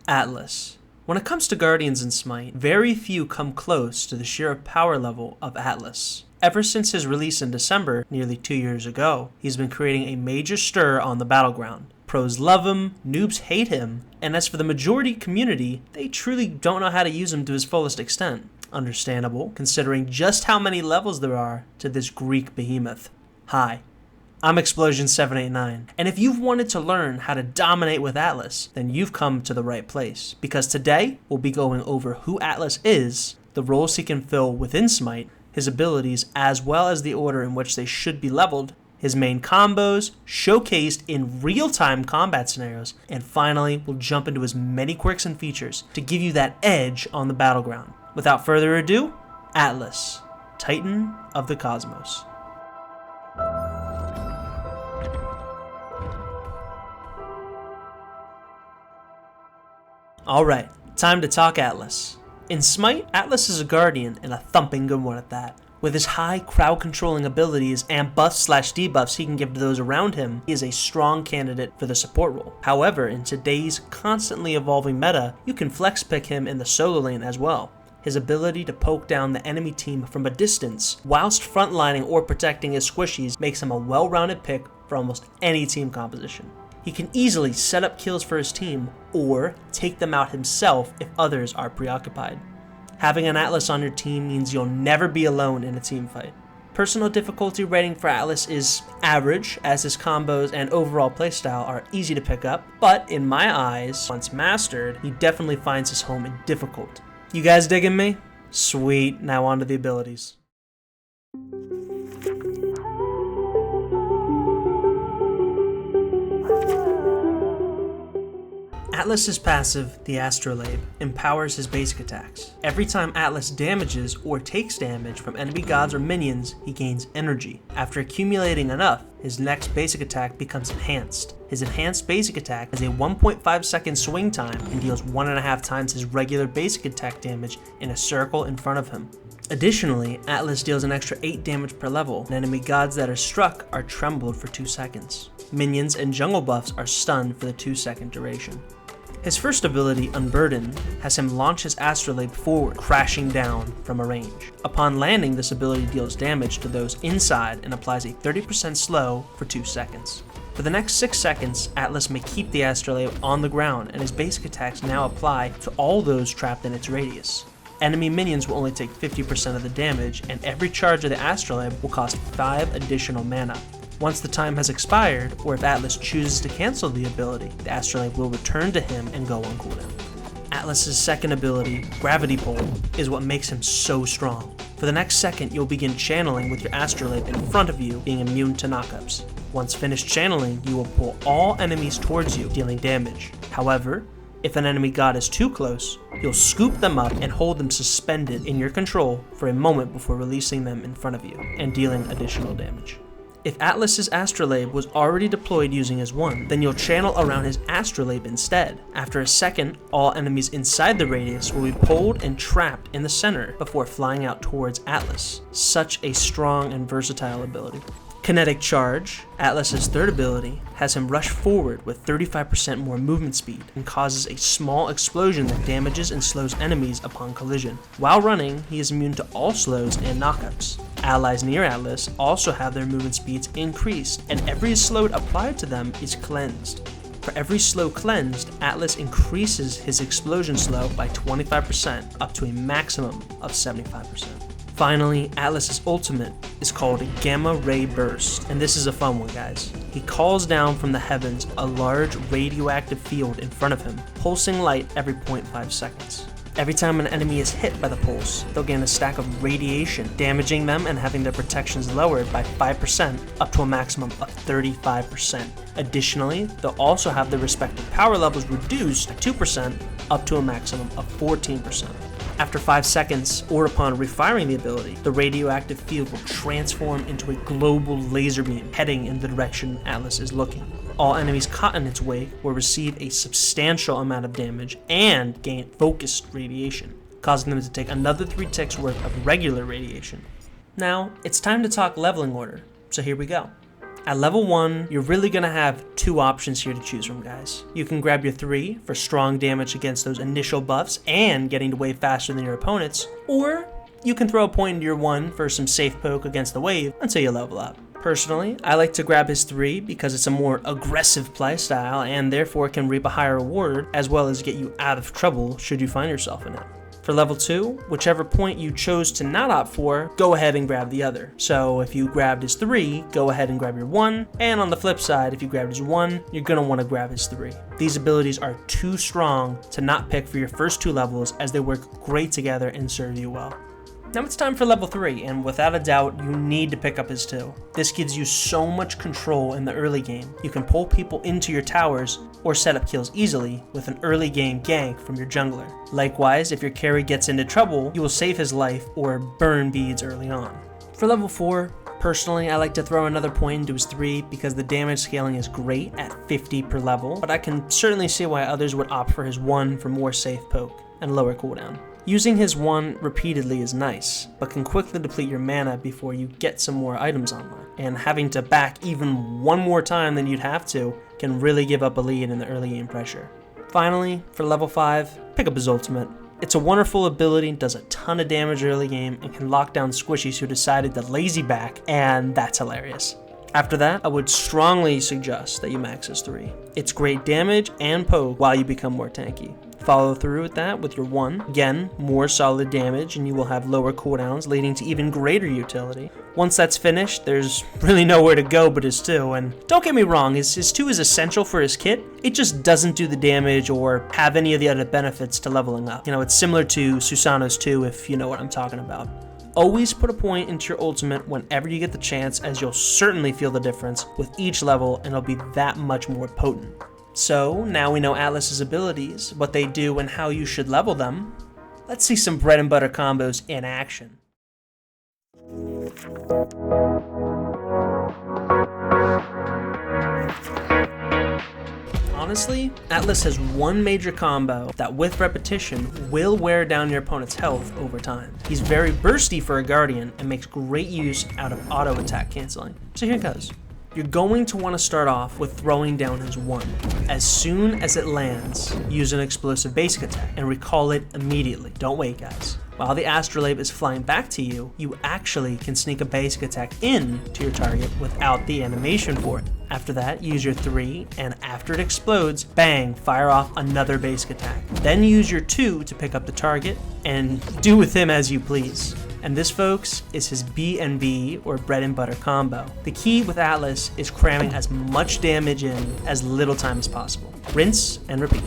Atlas. When it comes to Guardians in Smite, very few come close to the sheer power level of Atlas. Ever since his release in December, nearly 2 years ago, he's been creating a major stir on the battleground. Pros love him, noobs hate him, and as for the majority community, they truly don't know how to use him to his fullest extent. Understandable, considering just how many levels there are to this Greek behemoth. Hi, I'm Explosion789, and if you've wanted to learn how to dominate with Atlas, then you've come to the right place, because today we'll be going over who Atlas is, the roles he can fill within Smite, his abilities as well as the order in which they should be leveled, his main combos, showcased in real-time combat scenarios, and finally we'll jump into as many quirks and features to give you that edge on the battleground. Without further ado, Atlas, Titan of the Cosmos. Alright, time to talk Atlas. In Smite, Atlas is a guardian, and a thumping good one at that. With his high crowd controlling abilities and buffs/debuffs he can give to those around him, he is a strong candidate for the support role. However, in today's constantly evolving meta, you can flex pick him in the solo lane as well. His ability to poke down the enemy team from a distance, whilst frontlining or protecting his squishies, makes him a well-rounded pick for almost any team composition. He can easily set up kills for his team, or take them out himself if others are preoccupied. Having an Atlas on your team means you'll never be alone in a team fight. Personal difficulty rating for Atlas is average, as his combos and overall playstyle are easy to pick up, but in my eyes, once mastered, he definitely finds his home in difficult. You guys digging me? Sweet, now on to the abilities. Atlas's passive, the Astrolabe, empowers his basic attacks. Every time Atlas damages or takes damage from enemy gods or minions, he gains energy. After accumulating enough, his next basic attack becomes enhanced. His enhanced basic attack has a 1.5 second swing time and deals 1.5 times his regular basic attack damage in a circle in front of him. Additionally, Atlas deals an extra 8 damage per level, and enemy gods that are struck are trembled for 2 seconds. Minions and jungle buffs are stunned for the 2-second duration. His first ability, Unburden, has him launch his Astrolabe forward, crashing down from a range. Upon landing, this ability deals damage to those inside and applies a 30% slow for 2 seconds. For the next 6 seconds, Atlas may keep the Astrolabe on the ground, and his basic attacks now apply to all those trapped in its radius. Enemy minions will only take 50% of the damage, and every charge of the Astrolabe will cost 5 additional mana. Once the time has expired, or if Atlas chooses to cancel the ability, the Astrolabe will return to him and go on cooldown. Atlas's second ability, Gravity Pull, is what makes him so strong. For the next second, you'll begin channeling with your Astrolabe in front of you, being immune to knockups. Once finished channeling, you will pull all enemies towards you, dealing damage. However, if an enemy god is too close, you'll scoop them up and hold them suspended in your control for a moment before releasing them in front of you, and dealing additional damage. If Atlas's Astrolabe was already deployed using his 1, then you'll channel around his Astrolabe instead. After a second, all enemies inside the radius will be pulled and trapped in the center before flying out towards Atlas. Such a strong and versatile ability. Kinetic Charge, Atlas's third ability, has him rush forward with 35% more movement speed and causes a small explosion that damages and slows enemies upon collision. While running, he is immune to all slows and knockups. Allies near Atlas also have their movement speeds increased, and every slow applied to them is cleansed. For every slow cleansed, Atlas increases his explosion slow by 25% up to a maximum of 75%. Finally, Atlas's ultimate is called a Gamma Ray Burst, and this is a fun one, guys. He calls down from the heavens a large radioactive field in front of him, pulsing light every 0.5 seconds. Every time an enemy is hit by the pulse, they'll gain a stack of radiation, damaging them and having their protections lowered by 5% up to a maximum of 35%. Additionally, they'll also have their respective power levels reduced by 2% up to a maximum of 14%. After 5 seconds, or upon refiring the ability, the radioactive field will transform into a global laser beam heading in the direction Atlas is looking. All enemies caught in its wake will receive a substantial amount of damage and gain focused radiation, causing them to take another 3 ticks worth of regular radiation. Now, it's time to talk leveling order, so here we go. At level 1, you're really going to have 2 options here to choose from, guys. You can grab your 3 for strong damage against those initial buffs and getting to wave faster than your opponents, or you can throw a point into your 1 for some safe poke against the wave until you level up. Personally, I like to grab his 3 because it's a more aggressive playstyle and therefore can reap a higher reward as well as get you out of trouble should you find yourself in it. For level 2, whichever point you chose to not opt for, go ahead and grab the other. So if you grabbed his 3, go ahead and grab your 1, and on the flip side, if you grabbed his 1, you're going to want to grab his 3. These abilities are too strong to not pick for your first 2 levels as they work great together and serve you well. Now it's time for level 3, and without a doubt, you need to pick up his 2. This gives you so much control in the early game. You can pull people into your towers or set up kills easily with an early game gank from your jungler. Likewise, if your carry gets into trouble, you will save his life or burn beads early on. For level 4, personally, I like to throw another point into his 3 because the damage scaling is great at 50 per level, but I can certainly see why others would opt for his 1 for more safe poke and lower cooldown. Using his 1 repeatedly is nice, but can quickly deplete your mana before you get some more items online, and having to back even 1 more time than you'd have to can really give up a lead in the early game pressure. Finally, for level 5, pick up his ultimate. It's a wonderful ability, does a ton of damage early game, and can lock down squishies who decided to lazy back, and that's hilarious. After that, I would strongly suggest that you max his 3. It's great damage and poke while you become more tanky. Follow through with that with your 1. Again, more solid damage and you will have lower cooldowns, leading to even greater utility. Once that's finished, there's really nowhere to go but his 2, and don't get me wrong, his 2 is essential for his kit. It just doesn't do the damage or have any of the other benefits to leveling up. You know, it's similar to Susanoo's 2 if you know what I'm talking about. Always put a point into your ultimate whenever you get the chance, as you'll certainly feel the difference with each level and it'll be that much more potent. So, now we know Atlas's abilities, what they do, and how you should level them. Let's see some bread and butter combos in action. Honestly, Atlas has one major combo that with repetition will wear down your opponent's health over time. He's very bursty for a Guardian and makes great use out of auto attack canceling. So here it goes. You're going to want to start off with throwing down his 1. As soon as it lands, use an explosive basic attack and recall it immediately. Don't wait, guys. While the astrolabe is flying back to you, you actually can sneak a basic attack in to your target without the animation for it. After that, use your 3, and after it explodes, bang, fire off another basic attack. Then use your 2 to pick up the target, and do with him as you please. And this, folks, is his B&B or bread and butter combo. The key with Atlas is cramming as much damage in as little time as possible. Rinse and repeat.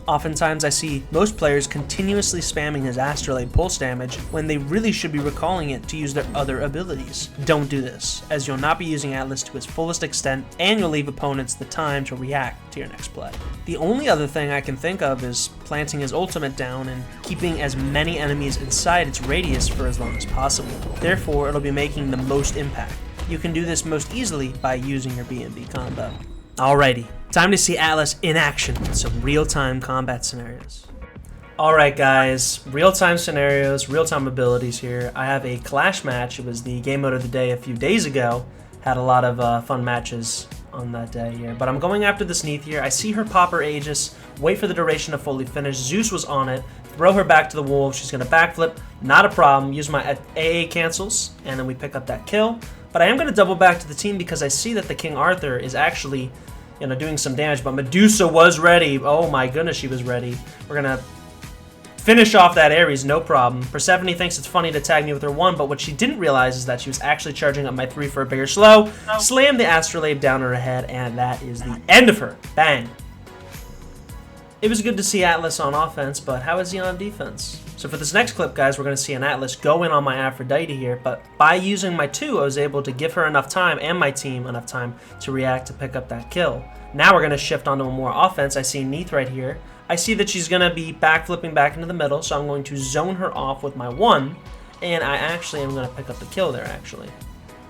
Oftentimes I see most players continuously spamming his astrolabe pulse damage when they really should be recalling it to use their other abilities. Don't do this, as you'll not be using Atlas to its fullest extent and you'll leave opponents the time to react to your next play. The only other thing I can think of is planting his ultimate down and keeping as many enemies inside its radius for as long as possible. Therefore, it'll be making the most impact. You can do this most easily by using your B&B combo. Alrighty, time to see Atlas in action in some real-time combat scenarios. Alright guys, real-time scenarios, real-time abilities here. I have a Clash match. It was the game mode of the day a few days ago. Had a lot of fun matches on that day here. But I'm going after this Neith here. I see her pop her Aegis, wait for the duration to fully finish. Zeus was on it. Throw her back to the wolves. She's going to backflip. Not a problem. Use my AA cancels, and then we pick up that kill. But I am going to double back to the team because I see that the King Arthur is actually, you know, doing some damage. But Medusa was ready. Oh my goodness, she was ready. We're going to finish off that Ares, no problem. Persephone thinks it's funny to tag me with her 1, but what she didn't realize is that she was actually charging up my 3 for a bigger slow. Slam the astrolabe down her head, and that is the end of her. Bang. It was good to see Atlas on offense, but how is he on defense? So for this next clip, guys, we're going to see an Atlas go in on my Aphrodite here, but by using my 2, I was able to give her enough time, and my team enough time, to react to pick up that kill. Now we're going to shift onto a more offense. I see Neith right here. I see that she's going to be backflipping back into the middle, so I'm going to zone her off with my 1, and I actually am going to pick up the kill there, actually.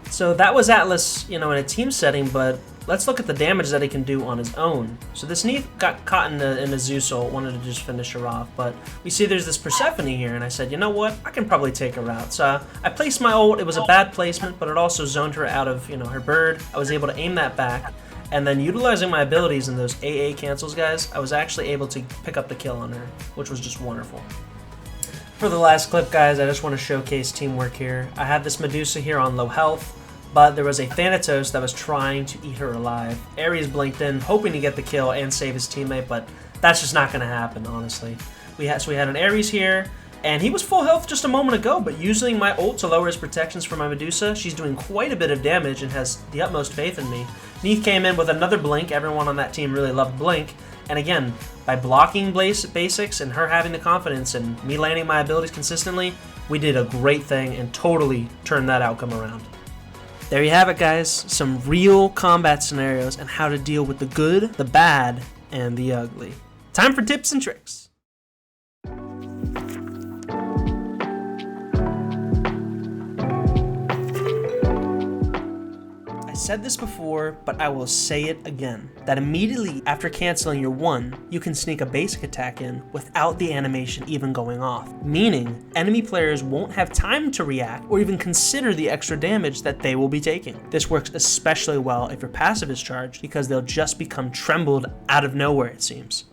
So that was Atlas, in a team setting, but let's look at the damage that he can do on his own. So this Neith got caught in a Zeus ult, wanted to just finish her off, but we see there's this Persephone here, and I said, you know what, I can probably take her out. So I placed my ult. It was a bad placement, but it also zoned her out of, her bird. I was able to aim that back, and then utilizing my abilities in those AA cancels, guys, I was actually able to pick up the kill on her, which was just wonderful. For the last clip, guys, I just want to showcase teamwork here. I had this Medusa here on low health, but there was a Thanatos that was trying to eat her alive. Ares blinked in, hoping to get the kill and save his teammate, but that's just not going to happen, honestly. So we had an Ares here, and he was full health just a moment ago, but using my ult to lower his protections for my Medusa, she's doing quite a bit of damage and has the utmost faith in me. Neith came in with another blink. Everyone on that team really loved blink. And again, by blocking basics and her having the confidence and me landing my abilities consistently, we did a great thing and totally turned that outcome around. There you have it, guys. Some real combat scenarios and how to deal with the good, the bad, and the ugly. Time for tips and tricks. I said this before, but I will say it again, that immediately after canceling your 1, you can sneak a basic attack in without the animation even going off, meaning enemy players won't have time to react or even consider the extra damage that they will be taking. This works especially well if your passive is charged, because they'll just become trembled out of nowhere, it seems.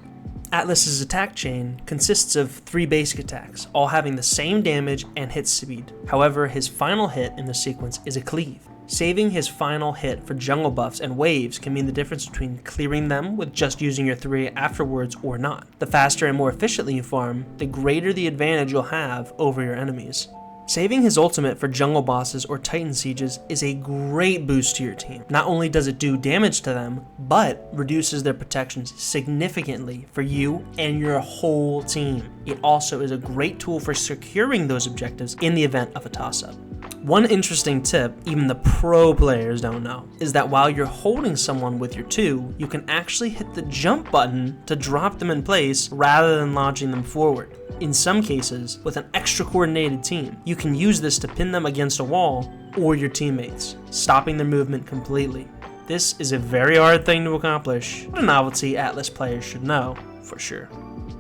Atlas's attack chain consists of 3 basic attacks, all having the same damage and hit speed. However, his final hit in the sequence is a cleave. Saving his final hit for jungle buffs and waves can mean the difference between clearing them with just using your 3 afterwards or not. The faster and more efficiently you farm, the greater the advantage you'll have over your enemies. Saving his ultimate for jungle bosses or titan sieges is a great boost to your team. Not only does it do damage to them, but reduces their protections significantly for you and your whole team. It also is a great tool for securing those objectives in the event of a toss-up. One interesting tip, even the pro players don't know, is that while you're holding someone with your 2, you can actually hit the jump button to drop them in place rather than launching them forward. In some cases, with an extra coordinated team, you can use this to pin them against a wall or your teammates, stopping their movement completely. This is a very hard thing to accomplish, but a novelty Atlas players should know, for sure.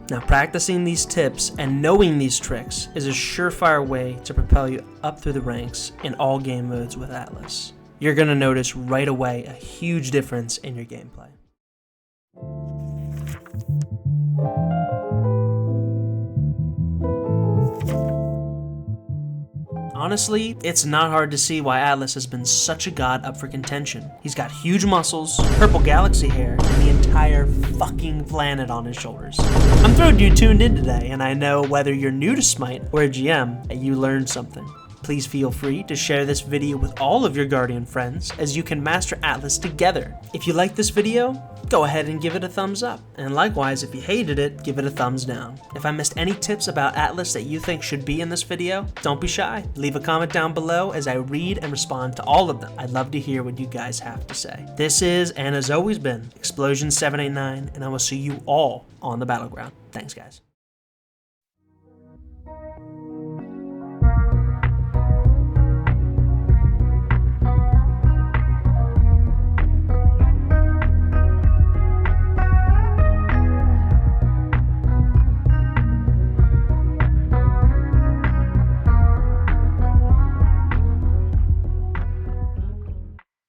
Now, practicing these tips and knowing these tricks is a surefire way to propel you up through the ranks in all game modes with Atlas. You're going to notice right away a huge difference in your gameplay. Honestly, it's not hard to see why Atlas has been such a god up for contention. He's got huge muscles, purple galaxy hair, and the entire fucking planet on his shoulders. I'm thrilled you tuned in today, and I know whether you're new to Smite or a GM, that you learned something. Please feel free to share this video with all of your Guardian friends, as you can master Atlas together. If you liked this video, go ahead and give it a thumbs up. And likewise, if you hated it, give it a thumbs down. If I missed any tips about Atlas that you think should be in this video, don't be shy. Leave a comment down below as I read and respond to all of them. I'd love to hear what you guys have to say. This is, and has always been, Explosion789, and I will see you all on the battleground. Thanks, guys.